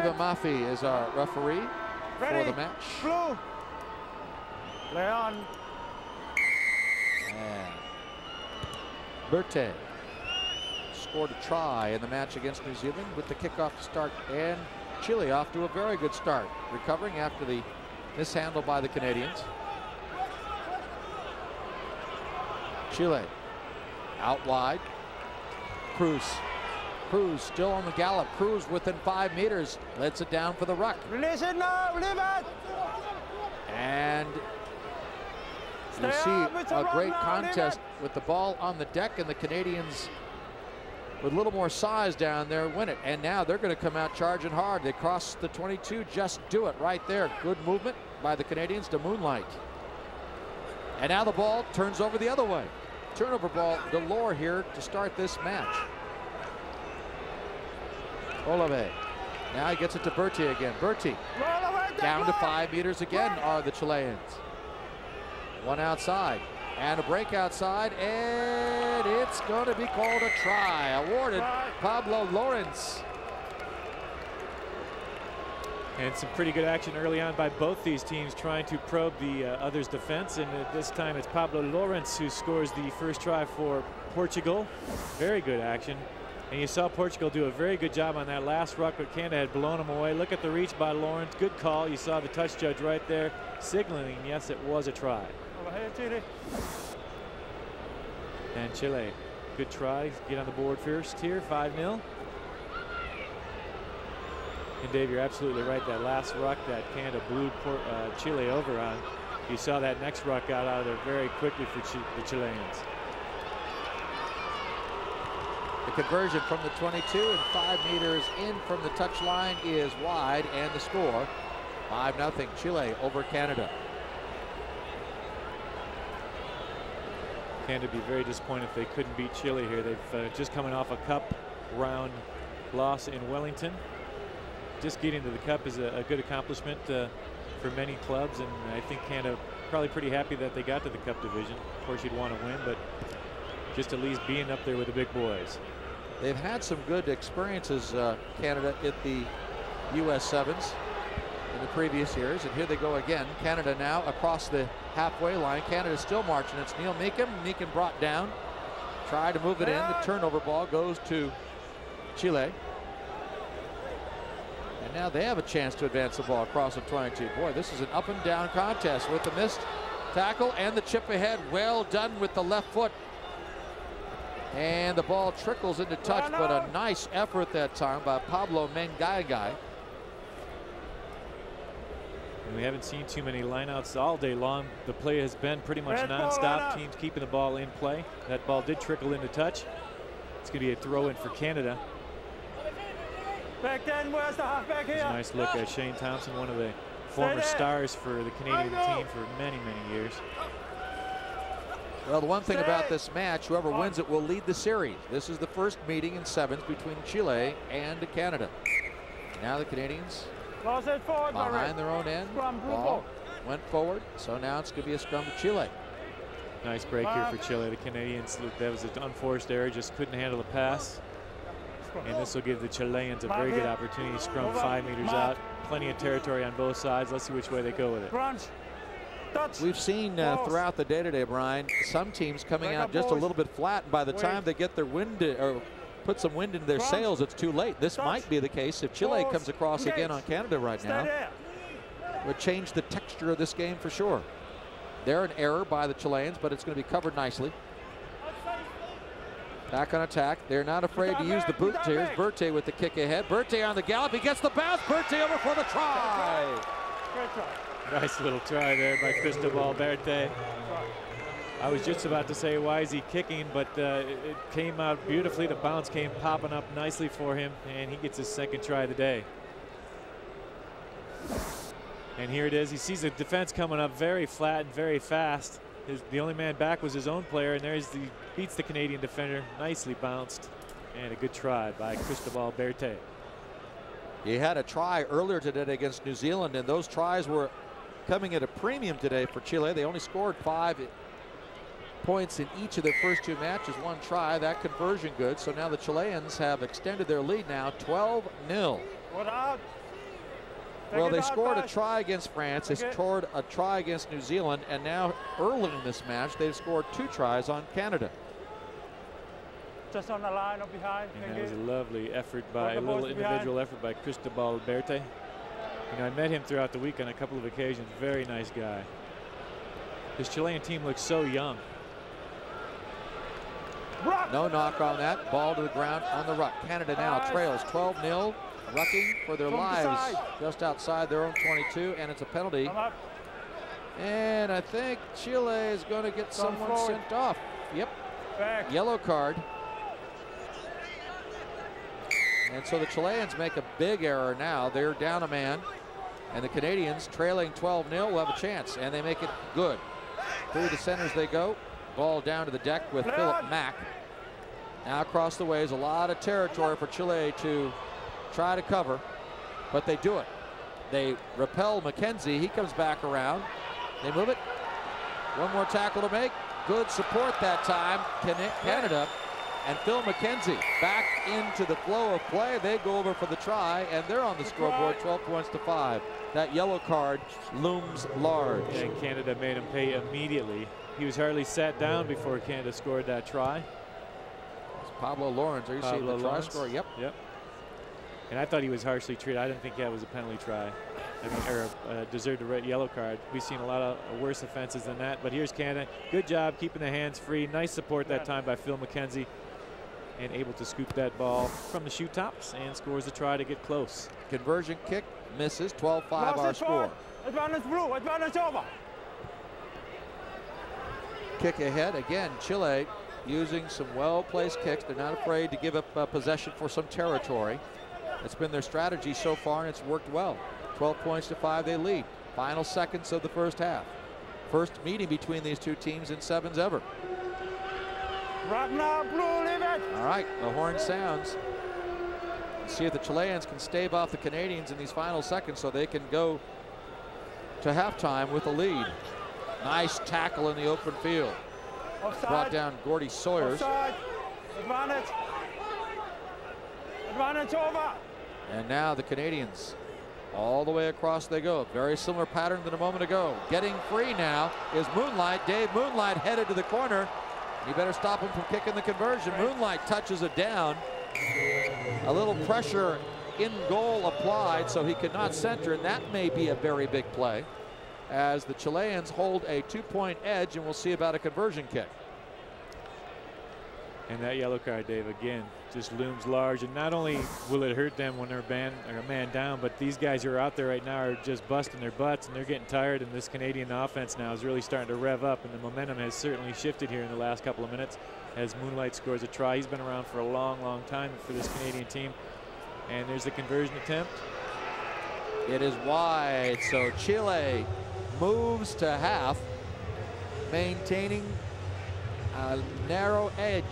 Stephen Maffei is our referee for the match. Blue. Leon. And Berthe scored a try in the match against New Zealand with the kickoff to start, and Chile off to a very good start, recovering after the mishandle by the Canadians. Chile out wide. Cruz still on the gallop. Cruz within 5 meters, lets it down for the ruck. Release it now, leave it. And you see a great contest with the ball on the deck, and the Canadians with a little more size down there win it. And now they're going to come out charging hard. They cross the 22, just do it right there. Good movement by the Canadians to Moonlight. And now the ball turns over the other way. Turnover ball galore here to start this match. Olave. Now he gets it to Berthe again. Berthe down to 5 meters again are the Chileans. One outside and a break outside, and it's going to be called a try. Awarded Pablo Lawrence. And some pretty good action early on by both these teams trying to probe the other's defense. And this time it's Pablo Lawrence who scores the first try for Portugal. Very good action. And you saw Portugal do a very good job on that last ruck, but Canada had blown them away. Look at the reach by Lawrence. Good call. You saw the touch judge right there signaling, yes, it was a try. And Chile, good try. Get on the board first here, 5-0. And Dave, you're absolutely right. That last ruck that Canada blew Chile over on, you saw that next ruck got out of there very quickly for the Chileans. The conversion from the 22 and 5 meters in from the touch line is wide, and the score 5-0 Chile over Canada. Canada would be very disappointed if they couldn't beat Chile here. They've just coming off a cup round loss in Wellington. Just getting to the cup is a good accomplishment for many clubs, and I think Canada probably pretty happy that they got to the cup division. Of course, you'd want to win, but just at least being up there with the big boys. They've had some good experiences, Canada, at the US Sevens in the previous years, and here they go again. Canada now across the halfway line. Canada still marching. It's Neil Meekin. Meekin brought down. Tried to move it in. The turnover ball goes to Chile. And now they have a chance to advance the ball across the 22. Boy, this is an up and down contest with the missed tackle and the chip ahead. Well done with the left foot. And the ball trickles into touch, but a nice effort that time by Pablo Mengai. And we haven't seen too many lineouts all day long. The play has been pretty much nonstop. Teams keeping the ball in play. That ball did trickle into touch. It's going to be a throw in for Canada. Back then, where's the halfback here? It's a nice look at Shane Thompson, one of the former stars for the Canadian team for many, many years. Well, the one thing about this match, whoever wins it will lead the series. This is the first meeting in sevens between Chile and Canada. Now the Canadians behind their own end. Ball went forward, so now it's going to be a scrum to Chile. Nice break here for Chile. The Canadians, that was an unforced error, just couldn't handle the pass. And this will give the Chileans a very good opportunity to scrum 5 meters out. Plenty of territory on both sides. Let's see which way they go with it. We've seen throughout the day today, Brian, some teams coming out just a little bit flat, and by the time they get their wind or put some wind into their sails, it's too late. This might be the case if Chile comes across again on Canada right now. It would change the texture of this game for sure. They're an error by the Chileans, but it's going to be covered nicely. Back on attack. They're not afraid to use the boot tiers. Berthe with the kick ahead. Berthe on the gallop. He gets the bounce. Berthe over for the try. Nice little try there by Cristobal Berthe. I was just about to say, why is he kicking? But it came out beautifully. The bounce came popping up nicely for him, and he gets his second try of the day. And here it is. He sees the defense coming up very flat and very fast. The only man back was his own player, and beats the Canadian defender. Nicely bounced, and a good try by Cristobal Berthe. He had a try earlier today against New Zealand, and those tries were coming at a premium today for Chile. They only scored 5 points in each of their first 2 matches. 1 try, that conversion good. So now the Chileans have extended their lead now 12-0. Well, they scored a try against France. They scored a try against New Zealand. And now, early in this match, they've scored 2 tries on Canada. Just on the line up behind. And that was a lovely effort by, a little individual effort by Cristobal Berte. You know, I met him throughout the week on a couple of occasions. Very nice guy. This Chilean team looks so young. No knock on that. Ball to the ground on the ruck. Canada now trails 12-0. Rucking for their lives just outside their own 22, and it's a penalty. And I think Chile is going to get someone sent off. Yep. Yellow card. And so the Chileans make a big error now. They're down a man. And the Canadians, trailing 12-0, will have a chance. And they make it good. Through the centers they go. Ball down to the deck with Philip Mack. Now across the way is a lot of territory for Chile to try to cover, but they do it. They repel McKenzie. He comes back around. They move it. One more tackle to make. Good support that time. Canada and Phil McKenzie back into the flow of play. They go over for the try, and they're on the scoreboard, 12 points to 5. That yellow card looms large. And Canada made him pay immediately. He was hardly sat down before Canada scored that try. It's Pablo Lawrence. Are you seeing the try score? Yep. Yep. And I thought he was harshly treated. I didn't think that was a penalty try. I mean, or deserved a red yellow card. We've seen a lot of worse offenses than that. But here's Canada. Good job keeping the hands free. Nice support that time by Phil McKenzie. And able to scoop that ball from the shoe tops and scores a try to get close. Conversion kick misses. 12-5 our score. Advantage blue. Advantage over. Kick ahead. Again, Chile using some well-placed kicks. They're not afraid to give up possession for some territory. It's been their strategy so far, and it's worked well. 12 points to 5, they lead. Final seconds of the first half. First meeting between these two teams in sevens ever. All right, the horn sounds. Let's see if the Chileans can stave off the Canadians in these final seconds so they can go to halftime with a lead. Nice tackle in the open field. Offside. Brought down Gordy Sawyers. Offside. Advantage. Advantage over. And now the Canadians, all the way across they go. Very similar pattern than a moment ago. Getting free now is Moonlight. Dave Moonlight headed to the corner. You better stop him from kicking the conversion. Moonlight touches it down. A little pressure in goal applied, so he could not center, and that may be a very big play as the Chileans hold a 2-point edge, and we'll see about a conversion kick. And that yellow card, Dave, again, just looms large. And not only will it hurt them when they're a man down, but these guys who are out there right now are just busting their butts, and they're getting tired. And this Canadian offense now is really starting to rev up, and the momentum has certainly shifted here in the last couple of minutes as Moonlight scores a try. He's been around for a long, long time for this Canadian team. And there's the conversion attempt. It is wide, so Chile moves to half, maintaining a narrow edge.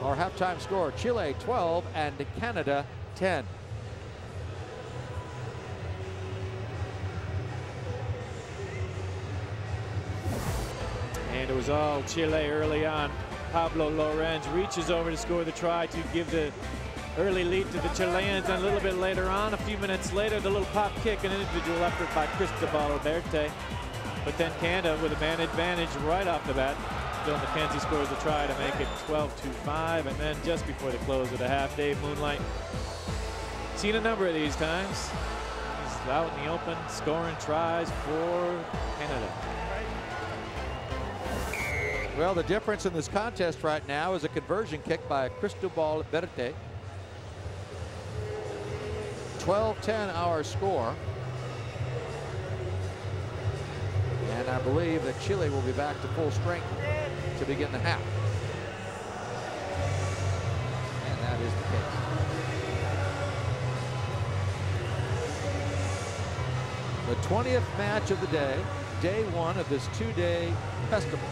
Our halftime score, Chile 12 and Canada 10. And it was all Chile early on. Pablo Lorenz reaches over to score the try to give the early lead to the Chileans, and a little bit later on, a few minutes later, the little pop kick, an individual effort by Cristobal Berte. But then Canada with a man advantage right off the bat. Phil McKenzie scores the try to make it 12-5, and then just before the close of the half, Dave Moonlight, seen a number of these times. He's out in the open, scoring tries for Canada. Well, the difference in this contest right now is a conversion kick by Cristobal Berte. 12-10 our score. And I believe that Chile will be back to full strength to begin the half. And that is the case. The 20th match of the day, day one of this two-day festival.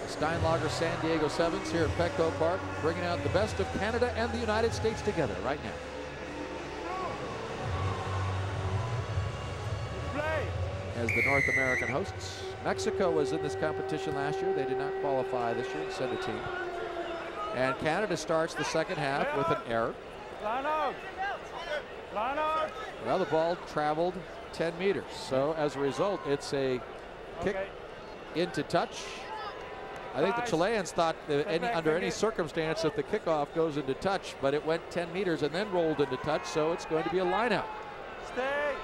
The Steinlager San Diego Sevens here at Petco Park, bringing out the best of Canada and the United States together right now. As the North American hosts. Mexico was in this competition last year. They did not qualify this year to send a team. And Canada starts the second half with an error. Line out. Well, the ball traveled 10 meters. So as a result, it's a kick into touch. I think the Chileans thought that under any circumstance if the kickoff goes into touch, but it went 10 meters and then rolled into touch, so it's going to be a line out. Stay.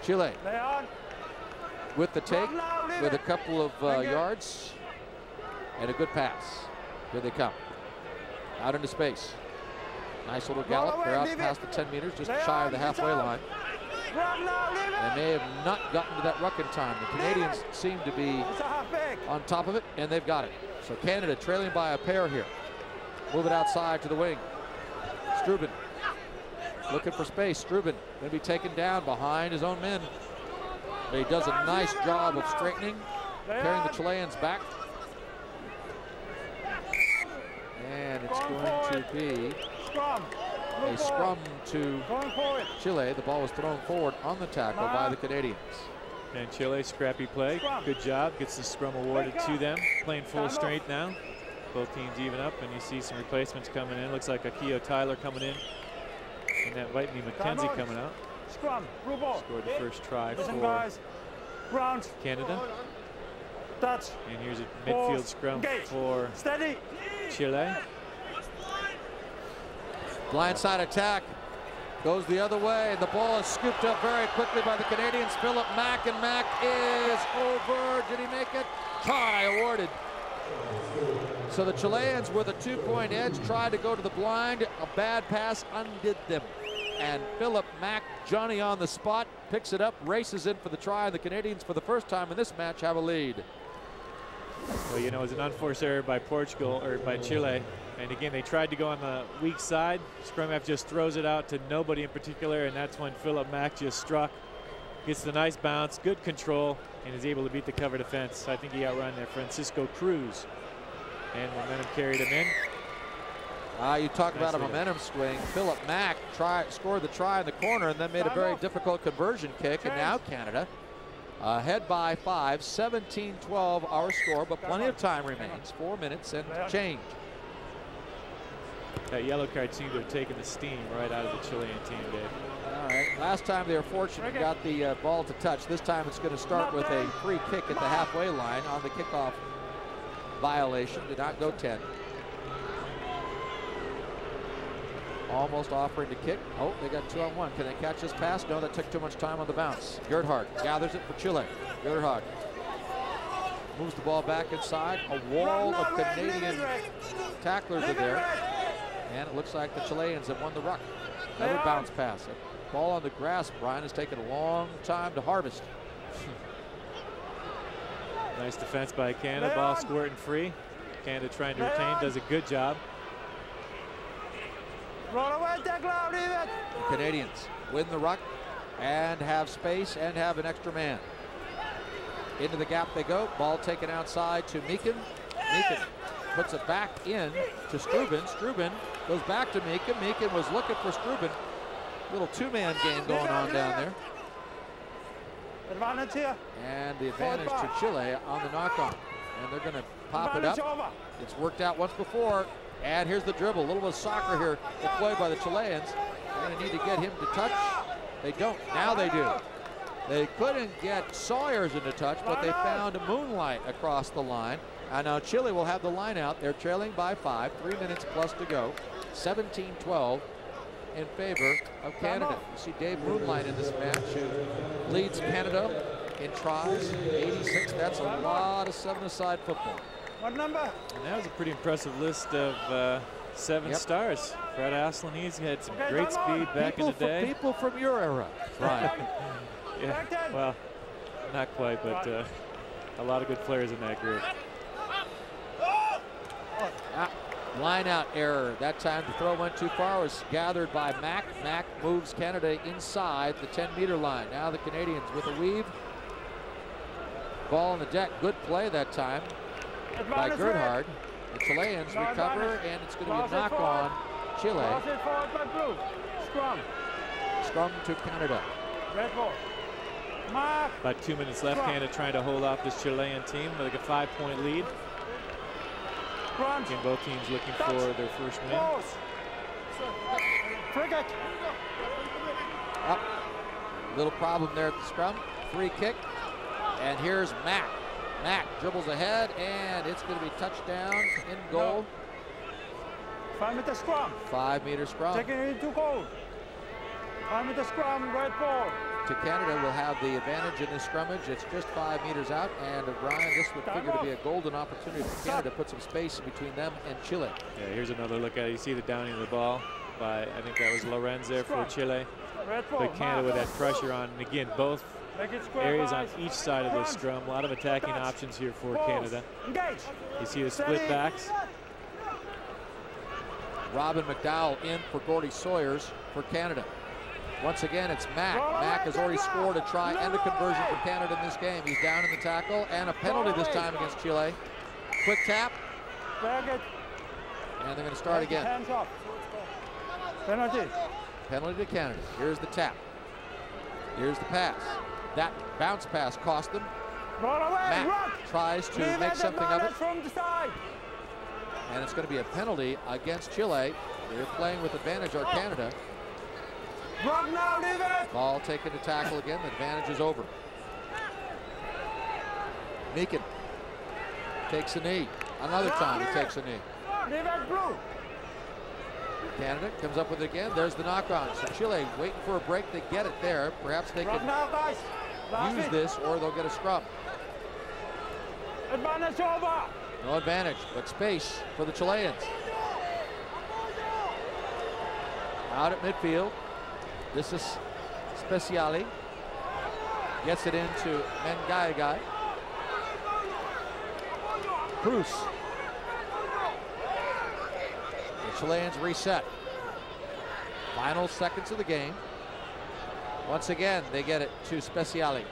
Chile Lay on. with the take, with a couple of yards and a good pass. Here they come. Out into space. Nice little gallop. They're out past the 10 meters, just shy of the halfway line. They may have not gotten to that ruck in time. The Canadians seem to be on top of it, and they've got it. So Canada trailing by a pair here. Move it outside to the wing. Struben looking for space. Struben going to be taken down behind his own men. But he does a nice job of straightening, carrying the Chileans back. And it's going to be a scrum to Chile. The ball was thrown forward on the tackle by the Canadians. And Chile, scrappy play. Good job. Gets the scrum awarded to them. Playing full strength now. Both teams even up, and you see some replacements coming in. Looks like Akio Tyler coming in. And that Whitney McKenzie coming out. Scored the first try for Canada. And here's a midfield scrum for Chile. Blindside attack goes the other way. The ball is scooped up very quickly by the Canadians. Philip Mack, and Mack is over. Did he make it? Try awarded. So the Chileans with a 2-point edge tried to go to the blind. A bad pass undid them. And Philip Mack, Johnny on the spot, picks it up, races in for the try. And the Canadians, for the first time in this match, have a lead. Well, you know, it was an unforced error by Portugal, or by Chile. And again, they tried to go on the weak side. Scrum half just throws it out to nobody in particular, and that's when Philip Mack just struck. Gets the nice bounce, good control, and is able to beat the cover defense. I think he outrun there Francisco Cruz. And momentum carried him in. You talk about a momentum swing. Philip Mack scored the try in the corner and then made a very difficult conversion kick. And now Canada ahead by 5, 17-12 our score, but plenty of time remains, 4 minutes and change. That yellow card seemed to have taken the steam right out of the Chilean team, Dave. All right, last time they were fortunate and got the ball to touch. This time it's going to start with a free kick at the halfway line on the kickoff violation. Did not go 10. Almost offering to kick. Oh, they got 2-on-1. Can they catch this pass? No, that took too much time on the bounce. Gerhard gathers it for Chile. Gerhard moves the ball back inside. A wall of Canadian tacklers are there. And it looks like the Chileans have won the ruck. Another bounce pass. A ball on the grass, Brian, has taken a long time to harvest. Nice defense by Canada. Ball squirting free. Canada trying to retain, does a good job. The Canadians win the ruck and have space and have an extra man. Into the gap they go. Ball taken outside to Meekin. Meekin puts it back in to Struben. Struben goes back to Meekin. Meekin was looking for Struben. Little two-man game going on down there. Advantage here. And the advantage to Chile on the knock-on. And they're going to pop it up. It's worked out once before. And here's the dribble. A little bit of soccer here deployed by the Chileans. They're going to need to get him to touch. They don't. Now they do. They couldn't get Sawyers into touch, but they found Moonlight across the line. And now Chile will have the line out. They're trailing by 5, 3 minutes plus to go. 17-12 in favor of Canada. You see Dave Moonlight in this match, who leads Canada in tries, 86. That's a lot of 7-a-side football. What number? And that was a pretty impressive list of 7 stars. Fred Aslan, he's had some great speed back in the day. People from your era, right? Yeah, well, not quite, but a lot of good players in that group. Line out error. That time the throw went too far. Was gathered by Mack. Mack moves Canada inside the 10-meter line. Now the Canadians with a weave. Ball on the deck. Good play that time by Gerhard. The Chileans recover, and it's going to be a knock on Chile. Scrum to Canada. About 2 minutes left. Canada trying to hold off this Chilean team with like a 5-point lead. Again, both teams looking for their first win. Free kick. Little problem there at the scrum. Free kick. And here's Mack. Mack dribbles ahead, and it's going to be touchdown in goal. 5-meter scrum. 5-meter scrum. Taking it into goal. 5-meter scrum, red ball. To Canada will have the advantage in this scrummage. It's just 5 meters out, and Brian, this would figure to be a golden opportunity for Canada to put some space in between them and Chile. Yeah, here's another look at it. You see the downing of the ball by, I think that was Lorenz there for Chile. But Canada with that pressure on, and again, both areas on each side of the scrum. A lot of attacking options here for Canada. You see the split backs. Robin McDowell in for Gordy Sawyers for Canada. Once again, it's Mack. Mack has already scored a try and a conversion for Canada in this game. He's down in the tackle, and a penalty this time against Chile. Quick tap. And they're going to start again. Hands up. Penalty. Penalty to Canada. Here's the tap. Here's the pass. That bounce pass cost them. Mack tries to make something of it. From the side. And it's going to be a penalty against Chile. They're playing with advantage on Canada. Ball taken to tackle again. The advantage is over. Meakin takes a knee. Another time he takes a knee. Canada comes up with it again. There's the knock on. So Chile waiting for a break. They get it there. Perhaps they can use this, or they'll get a scrum. Advantage over. No advantage, but space for the Chileans. Out at midfield. This is Speciali. Gets it into Mengai. Cruz. The Chileans reset. Final seconds of the game. Once again, they get it to Speciali.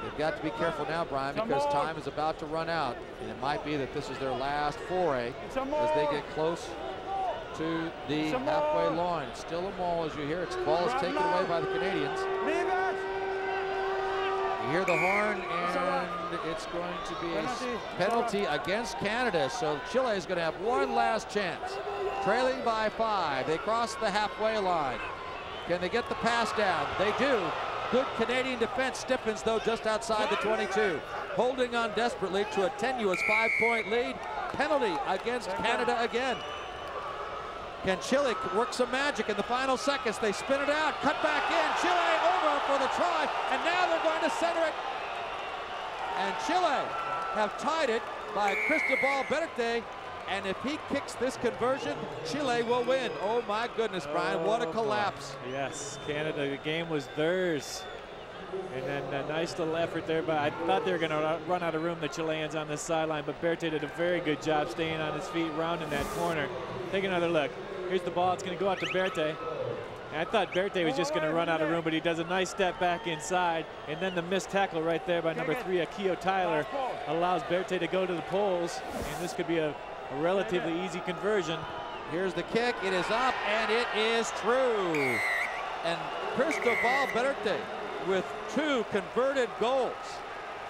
They've got to be careful now, Brian, because time is about to run out, and it might be that this is their last foray as they get close to the halfway line. It's still a maul, as you hear. Its ball is taken away by the Canadians. You hear the horn, and it's going to be a penalty against Canada. So Chile is going to have one last chance. Trailing by 5. They cross the halfway line. Can they get the pass down? They do. Good Canadian defense. stiffens, though, just outside the 22. Holding on desperately to a tenuous 5-point lead. Penalty against Canada again. Can Chile work some magic in the final seconds? They spin it out, cut back in. Chile over for the try, and now they're going to center it. And Chile have tied it by Cristobal Berete. And if he kicks this conversion, Chile will win. Oh my goodness, Brian, what a collapse. Yes, Canada, the game was theirs. And then a nice little effort there, but I thought they were going to run out of room, the Chileans on this sideline, but Berete did a very good job staying on his feet, rounding that corner. Take another look. Here's the ball, it's going to go out to Berete. And I thought Berete was just going to run out of room, but he does a nice step back inside, and then the missed tackle right there by number 3, Akio Tyler, allows Berete to go to the poles, and this could be a relatively easy conversion. Here's the kick, it is up, and it is true. And Cristobal Berete with 2 converted goals.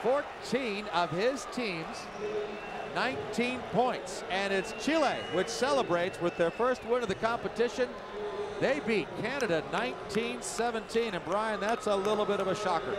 14 of his team's 19 points. And it's Chile which celebrates with their first win of the competition. They beat Canada 19-17. And Brian, that's a little bit of a shocker.